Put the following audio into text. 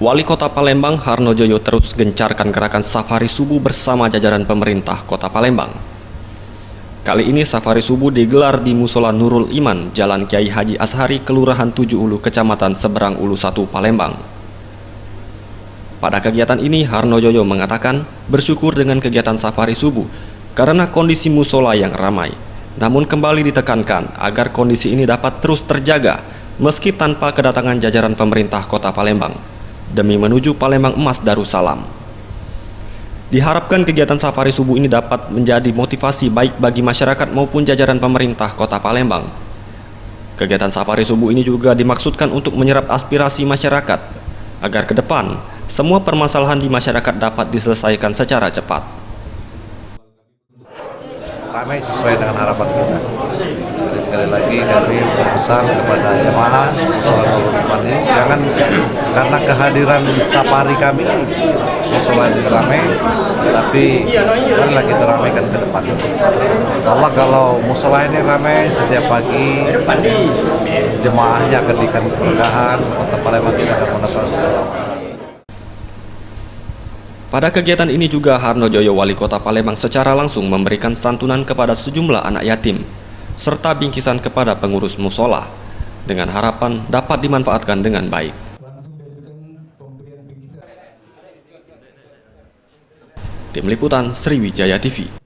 Wali Kota Palembang Harnojoyo terus gencarkan gerakan safari subuh bersama jajaran pemerintah Kota Palembang. Kali ini safari subuh digelar di Musola Nurul Iman, Jalan Kiai Haji Ashari, Kelurahan 7 Ulu, Kecamatan Seberang Ulu 1, Palembang. Pada kegiatan ini, Harnojoyo mengatakan bersyukur dengan kegiatan safari subuh karena kondisi musola yang ramai. Namun kembali ditekankan agar kondisi ini dapat terus terjaga meski tanpa kedatangan jajaran pemerintah Kota Palembang demi menuju Palembang Emas Darussalam. Diharapkan kegiatan safari subuh ini dapat menjadi motivasi baik bagi masyarakat maupun jajaran pemerintah Kota Palembang. Kegiatan safari subuh ini juga dimaksudkan untuk menyerap aspirasi masyarakat agar ke depan semua permasalahan di masyarakat dapat diselesaikan secara cepat. Ramai sesuai dengan harapan kita. Jadi sekali lagi kami berpesan kepada jemaah musola Nurul Iman ini, jangan karena kehadiran safari kami musola ini ramai, tapi marilah kita ramaikan ke depan. Allah, kalau musola ini ramai setiap pagi, jemaahnya akan diberikan keberkahan, Kota Palembang tidak akan mendapat masalah. Pada kegiatan ini juga Harnojoyo, Wali Kota Palembang, secara langsung memberikan santunan kepada sejumlah anak yatim serta bingkisan kepada pengurus musola dengan harapan dapat dimanfaatkan dengan baik. Tim Liputan Sriwijaya TV.